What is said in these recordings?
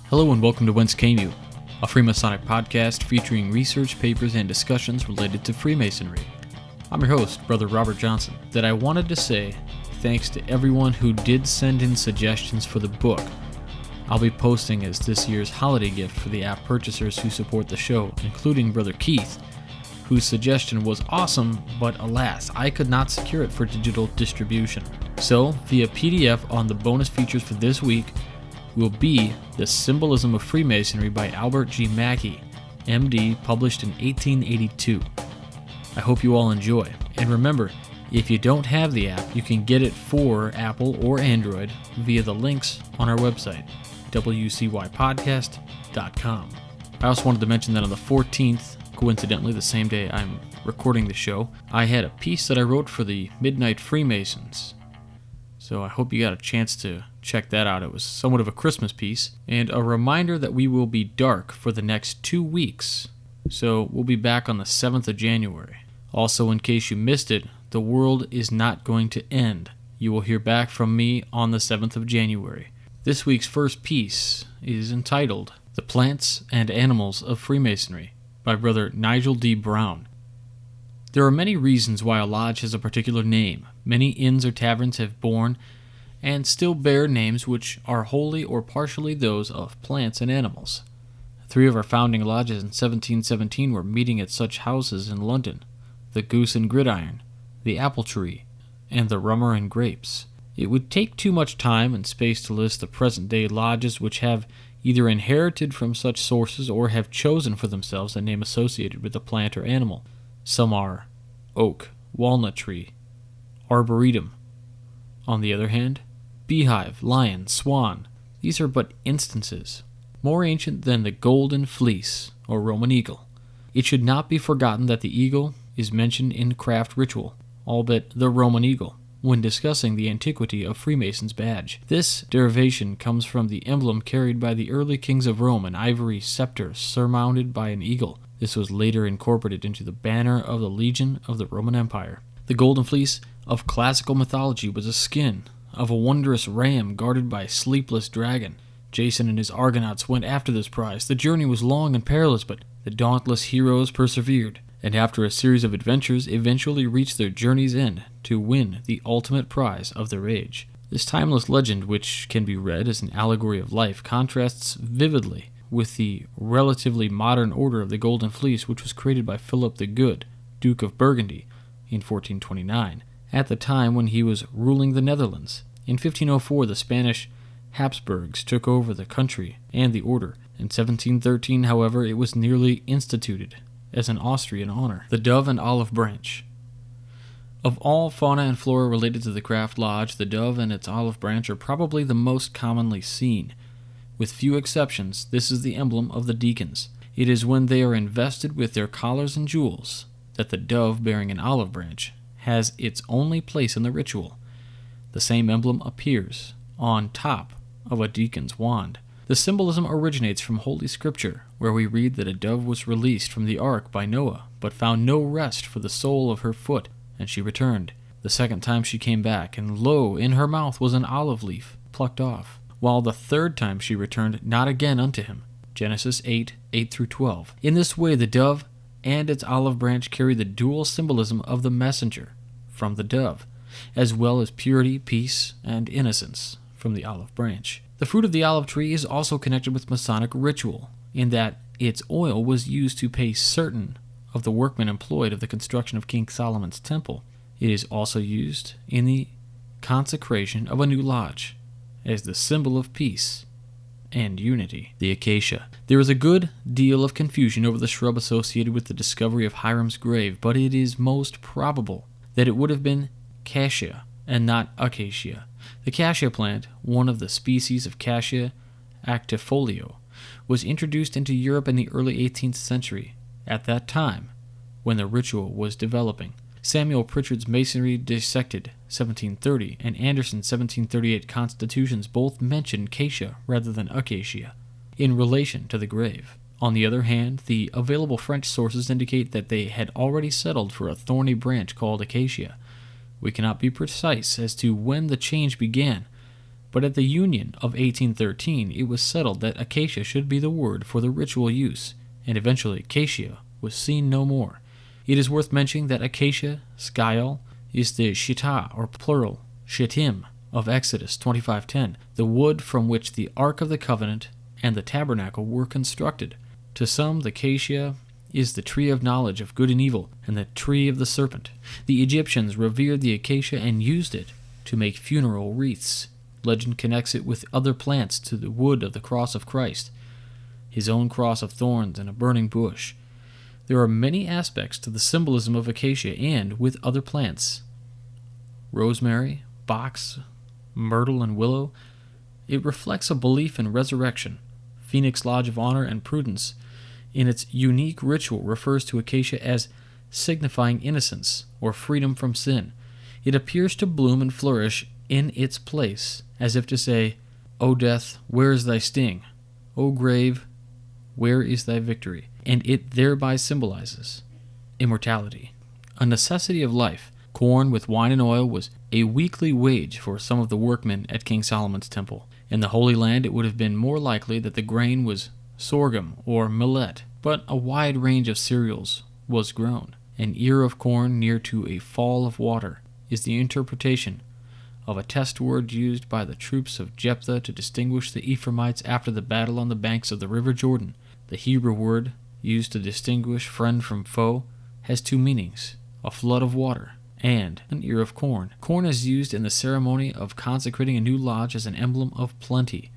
Hello and welcome to Whence, a Freemasonic podcast featuring research papers and discussions related to Freemasonry. I'm your host, Brother Robert Johnson. That I wanted to say thanks to everyone who did send in suggestions for the book I'll be posting as this year's holiday gift for the app purchasers who support the show, including Brother Keith, whose suggestion was awesome, but alas, I could not secure it for digital distribution. So, via PDF on the bonus features for this week will be The Symbolism of Freemasonry by Albert G. Mackey, MD, published in 1882. I hope you all enjoy. And remember, if you don't have the app, you can get it for Apple or Android via the links on our website, wcypodcast.com. I also wanted to mention that on the 14th, coincidentally the same day I'm recording the show, I had a piece that I wrote for the Midnight Freemasons. So I hope you got a chance to check that out. It was somewhat of a Christmas piece, and a reminder that we will be dark for the next 2 weeks. So we'll be back on the 7th of January. Also, in case you missed it, the world is not going to end. You will hear back from me on the 7th of January. This week's first piece is entitled The Plants and Animals of Freemasonry by Brother Nigel D. Brown. There are many reasons why a lodge has a particular name. Many inns or taverns have borne and still bear names which are wholly or partially those of plants and animals. 3 of our founding lodges in 1717 were meeting at such houses in London: the Goose and Gridiron, the Apple Tree, and the Rummer and Grapes. It would take too much time and space to list the present-day lodges which have either inherited from such sources or have chosen for themselves a name associated with a plant or animal. Some are Oak, Walnut Tree, Arboretum. On the other hand, Beehive, Lion, Swan. These are but instances, more ancient than the Golden Fleece or Roman Eagle. It should not be forgotten that the eagle is mentioned in craft ritual, albeit the Roman Eagle, when discussing the antiquity of Freemason's badge. This derivation comes from the emblem carried by the early kings of Rome, an ivory scepter surmounted by an eagle. This was later incorporated into the banner of the Legion of the Roman Empire. The Golden Fleece of classical mythology was a skin of a wondrous ram guarded by a sleepless dragon. Jason and his Argonauts went after this prize. The journey was long and perilous, but the dauntless heroes persevered, and after a series of adventures eventually reached their journey's end to win the ultimate prize of their age. This timeless legend, which can be read as an allegory of life, contrasts vividly with the relatively modern order of the Golden Fleece, which was created by Philip the Good, Duke of Burgundy, in 1429, at the time when he was ruling the Netherlands. In 1504, the Spanish Habsburgs took over the country and the order. In 1713, however, it was nearly instituted as an Austrian honor. The Dove and Olive Branch. Of all fauna and flora related to the craft lodge, the dove and its olive branch are probably the most commonly seen. With few exceptions, this is the emblem of the deacons. It is when they are invested with their collars and jewels that the dove bearing an olive branch has its only place in the ritual. The same emblem appears on top of a deacon's wand. The symbolism originates from Holy Scripture, where we read that a dove was released from the ark by Noah, but found no rest for the sole of her foot, and she returned. The second time she came back, and lo, in her mouth was an olive leaf plucked off. While the third time she returned not again unto him. Genesis 8:8-12. In this way the dove and its olive branch carry the dual symbolism of the messenger from the dove, as well as purity, peace, and innocence from the olive branch. The fruit of the olive tree is also connected with Masonic ritual, in that its oil was used to pay certain of the workmen employed of the construction of King Solomon's temple. It is also used in the consecration of a new lodge as the symbol of peace and unity. The acacia. There is a good deal of confusion over the shrub associated with the discovery of Hiram's grave, but it is most probable that it would have been cassia and not acacia. The cassia plant, one of the species of Cassia actifolio, was introduced into Europe in the early 18th century, at that time when the ritual was developing. Samuel Pritchard's Masonry Dissected, 1730, and Anderson's 1738 Constitutions both mention cassia rather than acacia in relation to the grave. On the other hand, the available French sources indicate that they had already settled for a thorny branch called acacia. We cannot be precise as to when the change began, But at the Union of 1813, it was settled that acacia should be the word for the ritual use, and eventually acacia was seen no more. It is worth mentioning that acacia, skyal, is the shita, or plural, shittim, of Exodus 25:10, the wood from which the Ark of the Covenant and the tabernacle were constructed. To some, the acacia is the tree of knowledge of good and evil, and the tree of the serpent. The Egyptians revered the acacia and used it to make funeral wreaths. Legend connects it with other plants to the wood of the cross of Christ, his own cross of thorns and a burning bush. There are many aspects to the symbolism of acacia and with other plants. Rosemary, box, myrtle, and willow. It reflects a belief in resurrection. Phoenix Lodge of Honor and Prudence, in its unique ritual, refers to acacia as signifying innocence or freedom from sin. It appears to bloom and flourish in its place, as if to say, O death, where is thy sting? O grave, where is thy victory? And it thereby symbolizes immortality, a necessity of life. Corn with wine and oil was a weekly wage for some of the workmen at King Solomon's temple. In the Holy Land, it would have been more likely that the grain was sorghum or millet, but a wide range of cereals was grown. An ear of corn near to a fall of water is the interpretation of a test word used by the troops of Jephthah to distinguish the Ephraimites after the battle on the banks of the river Jordan. The Hebrew word used to distinguish friend from foe has two meanings: a flood of water and an ear of corn. Corn is used in the ceremony of consecrating a new lodge as an emblem of plenty.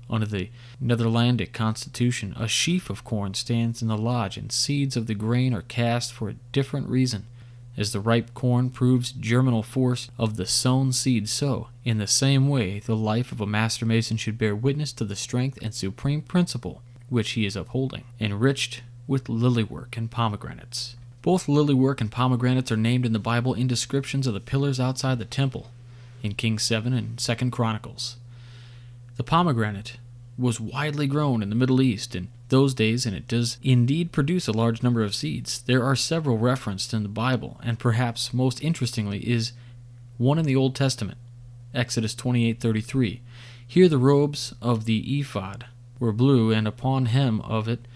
Under the Netherlandic Constitution, a sheaf of corn stands in the lodge, and seeds of the grain are cast for a different reason. As the ripe corn proves germinal force of the sown seed, so, in the same way, the life of a master mason should bear witness to the strength and supreme principle which he is upholding, enriched with lilywork and pomegranates. Both lilywork and pomegranates are named in the Bible in descriptions of the pillars outside the temple, in Kings 7 and 2 Chronicles. The pomegranate was widely grown in the Middle East in those days, and it does indeed produce a large number of seeds. There are several referenced in the Bible, and perhaps most interestingly is one in the Old Testament, Exodus 28:33. Here the robes of the ephod were blue, and upon hem of it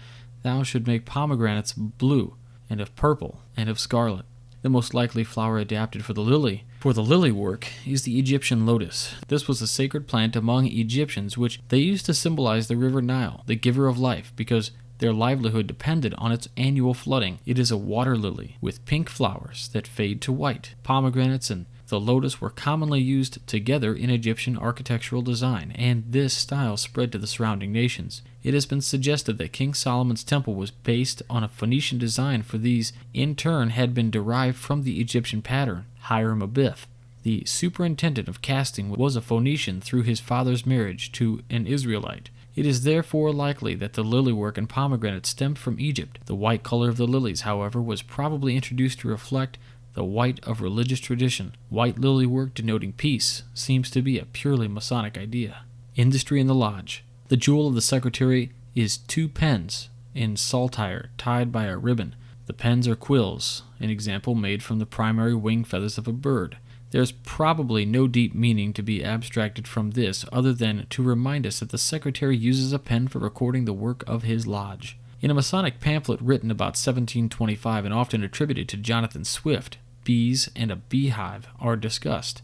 thou should make pomegranates blue, and of purple, and of scarlet. The most likely flower adapted for the lily work is the Egyptian lotus. This was a sacred plant among Egyptians, which they used to symbolize the river Nile, the giver of life, because their livelihood depended on its annual flooding. It is a water lily with pink flowers that fade to white. Pomegranates and the lotus were commonly used together in Egyptian architectural design, and this style spread to the surrounding nations. It has been suggested that King Solomon's temple was based on a Phoenician design, for these, in turn, had been derived from the Egyptian pattern. Hiram Abiff, the superintendent of casting, was a Phoenician through his father's marriage to an Israelite. It is therefore likely that the lilywork and pomegranate stemmed from Egypt. The white color of the lilies, however, was probably introduced to reflect the white of religious tradition. White lilywork denoting peace seems to be a purely Masonic idea. Industry in the lodge. The jewel of the secretary is 2 pens in saltire tied by a ribbon. The pens are quills, an example made from the primary wing feathers of a bird. There is probably no deep meaning to be abstracted from this, other than to remind us that the secretary uses a pen for recording the work of his lodge. In a Masonic pamphlet written about 1725 and often attributed to Jonathan Swift, bees and a beehive are discussed.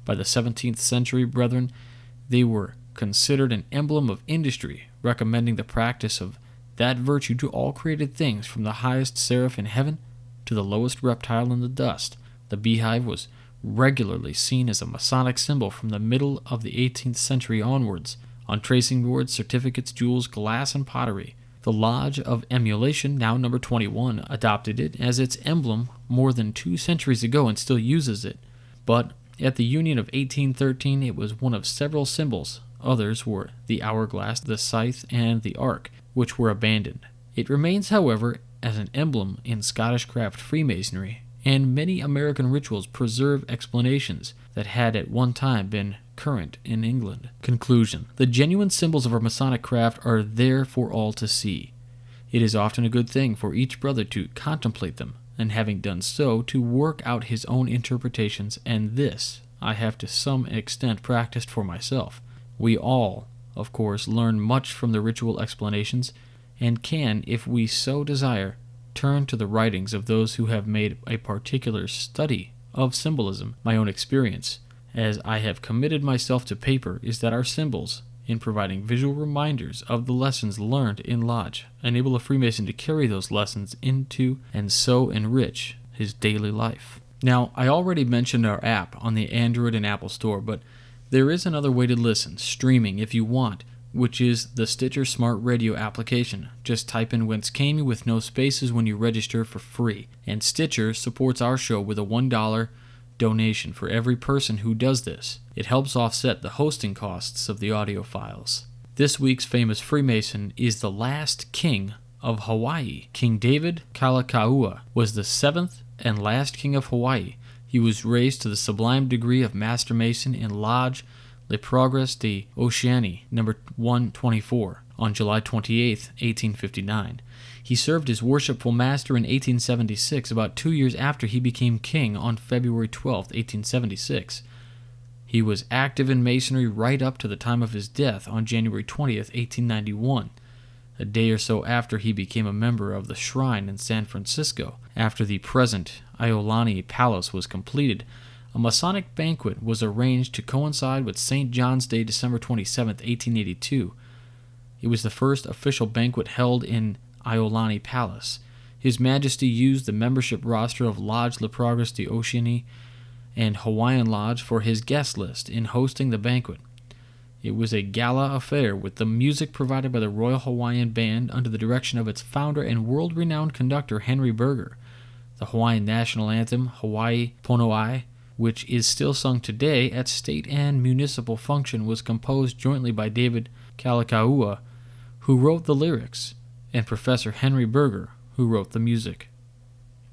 By the 17th century brethren, they were considered an emblem of industry, recommending the practice of that virtue to all created things, from the highest seraph in heaven to the lowest reptile in the dust. The beehive was regularly seen as a Masonic symbol from the middle of the 18th century onwards, on tracing boards, certificates, jewels, glass, and pottery. The Lodge of Emulation, now number 21, adopted it as its emblem more than 2 centuries ago and still uses it. But at the Union of 1813, it was one of several symbols. Others were the hourglass, the scythe, and the ark, which were abandoned. It remains, however, as an emblem in Scottish craft Freemasonry, and many American rituals preserve explanations that had at one time been current in England. Conclusion. The genuine symbols of our Masonic craft are there for all to see. It is often a good thing for each brother to contemplate them, and having done so, to work out his own interpretations, and this, I have to some extent practiced for myself. We all, of course, learn much from the ritual explanations, and can, if we so desire, turn to the writings of those who have made a particular study of symbolism. My own experience, as I have committed myself to paper, is that our symbols, in providing visual reminders of the lessons learned in Lodge, enable a Freemason to carry those lessons into and so enrich his daily life. Now, I already mentioned our app on the Android and Apple Store, but there is another way to listen, streaming if you want, which is the Stitcher Smart Radio application. Just type in Whence Came You with no spaces when you register for free. And Stitcher supports our show with a $1 donation for every person who does this. It helps offset the hosting costs of the audio files. This week's famous Freemason is the last king of Hawaii. King David Kalakaua was the seventh and last king of Hawaii. He was raised to the sublime degree of Master Mason in Lodge Le Progrès de Oceanie, number 124, on July 28, 1859. He served as worshipful master in 1876, about 2 years after he became king on February 12, 1876. He was active in Masonry right up to the time of his death on January 20, 1891, a day or so after he became a member of the Shrine in San Francisco. After the present Iolani Palace was completed, a Masonic banquet was arranged to coincide with St. John's Day, December 27, 1882. It was the first official banquet held in Iolani Palace. His Majesty used the membership roster of Lodge Le Progrès de Oceanie and Hawaiian Lodge for his guest list in hosting the banquet. It was a gala affair with the music provided by the Royal Hawaiian Band under the direction of its founder and world-renowned conductor Henry Berger. The Hawaiian national anthem, Hawaii Pono'i, which is still sung today at state and municipal function, was composed jointly by David Kalakaua, who wrote the lyrics, and Professor Henry Berger, who wrote the music.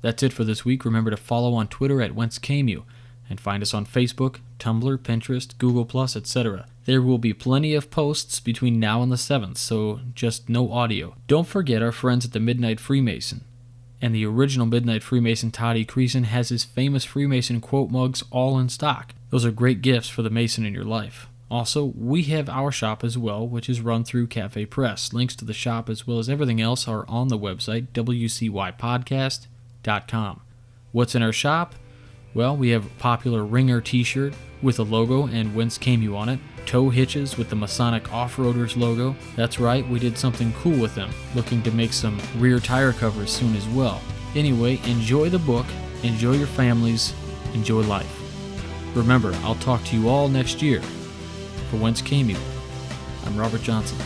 That's it for this week. Remember to follow on Twitter at Whence Came You, and find us on Facebook, Tumblr, Pinterest, Google+, etc. There will be plenty of posts between now and the 7th, so just no audio. Don't forget our friends at the Midnight Freemason. And the original Midnight Freemason, Todd E. Creason, has his famous Freemason quote mugs all in stock. Those are great gifts for the Mason in your life. Also, we have our shop as well, which is run through Cafe Press. Links to the shop as well as everything else are on the website, wcypodcast.com. What's in our shop? Well, we have a popular Ringer t-shirt with a logo and Whence Came You on it, tow hitches with the Masonic Off-Roaders logo. That's right, we did something cool with them, looking to make some rear tire covers soon as well. Anyway, enjoy the book, enjoy your families, enjoy life. Remember, I'll talk to you all next year. For Whence Came You, I'm Robert Johnson.